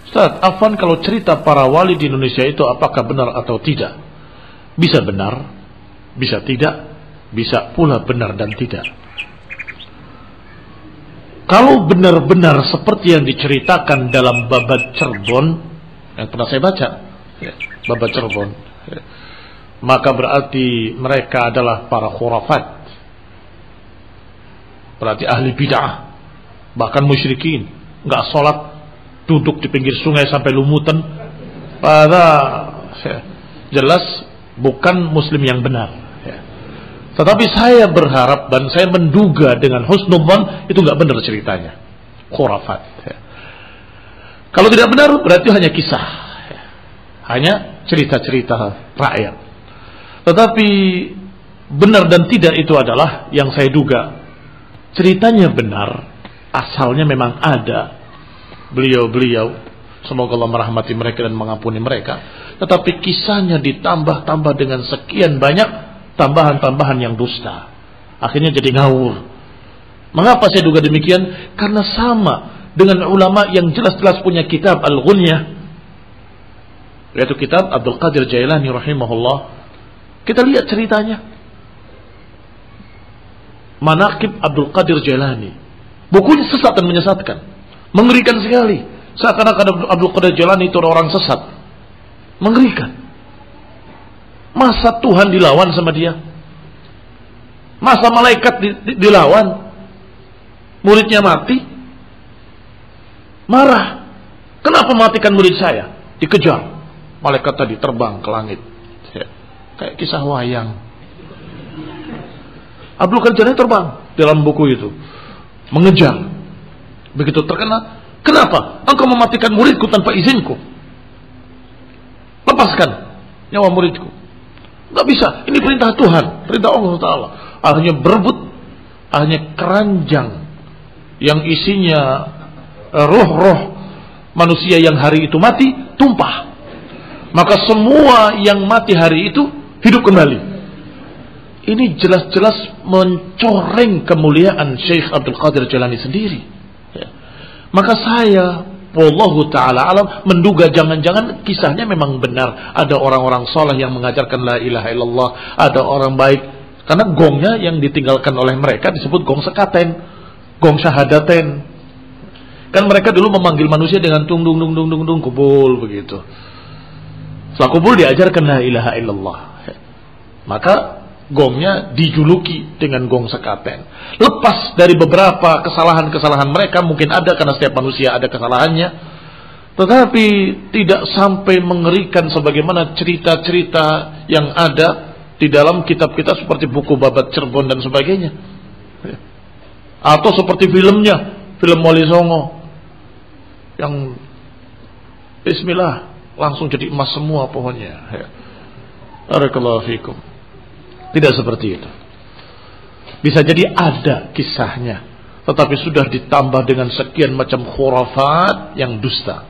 Ustaz, afwan, kalau cerita para wali di Indonesia itu apakah benar atau tidak? Bisa benar, bisa tidak, bisa pula benar dan tidak. Kalau benar-benar seperti yang diceritakan dalam Babat Cirebon yang pernah saya baca, ya, Babat Cirebon, ya, maka berarti mereka adalah para khurafat, berarti ahli bid'ah, bahkan musyrikin, nggak sholat, duduk di pinggir sungai sampai lumutan. Pada jelas bukan muslim yang benar, ya. Tetapi saya berharap dan saya menduga dengan husnudzon itu nggak benar ceritanya, khurafat, ya. Kalau tidak benar berarti hanya kisah, ya, hanya cerita-cerita rakyat. Tetapi benar dan tidak itu adalah yang saya duga. Ceritanya benar, asalnya memang ada beliau-beliau, semoga Allah merahmati mereka dan mengampuni mereka. Tetapi kisahnya ditambah-tambah dengan sekian banyak tambahan-tambahan yang dusta, akhirnya jadi ngawur. Mengapa saya duga demikian? Karena sama dengan ulama yang jelas-jelas punya kitab Al-Ghunyah, yaitu kitab Abdul Qadir Jailani rahimahullah. Kita lihat ceritanya, Manaqib Abdul Qadir Jailani, bukunya sesat dan menyesatkan, mengerikan sekali. Seakan-akan Abdul Qadir Jailani itu orang sesat, mengerikan. Masa Tuhan dilawan sama dia? Masa malaikat dilawan? Muridnya mati? Marah. Kenapa matikan murid saya? Dikejar. Malaikat tadi terbang ke langit. Kayak kisah wayang. Abdul Qadir Jailani terbang dalam buku itu, mengejar. Begitu terkena, kenapa engkau mematikan muridku tanpa izinku? Lepaskan nyawa muridku. Gak bisa, ini perintah Tuhan, perintah Allah Ta'ala. Akhirnya berebut, akhirnya keranjang yang isinya roh-roh manusia yang hari itu mati tumpah. Maka semua yang mati hari itu hidup kembali. Ini jelas-jelas mencoreng kemuliaan Syekh Abdul Qadir Jailani sendiri, ya. Maka saya, wallahu ta'ala alam, menduga jangan-jangan kisahnya memang benar. Ada orang-orang soleh yang mengajarkan la ilaha illallah, ada orang baik. Karena gongnya yang ditinggalkan oleh mereka disebut gong sekaten, gong syahadaten. Kan mereka dulu memanggil manusia dengan tung dung dung dung dung dung kubul begitu. Setelah kubul diajarkan la ilaha illallah, maka gongnya dijuluki dengan gong sekaten. Lepas dari beberapa kesalahan-kesalahan mereka, mungkin ada karena setiap manusia ada kesalahannya, tetapi tidak sampai mengerikan sebagaimana cerita-cerita yang ada di dalam kitab-kitab seperti buku Babat Cirebon dan sebagainya, atau seperti filmnya, film Wali Songo yang bismillah langsung jadi emas semua pohonnya. Barakallahu fikum. Tidak seperti itu. Bisa jadi ada kisahnya, tetapi sudah ditambah dengan sekian macam khurafat yang dusta.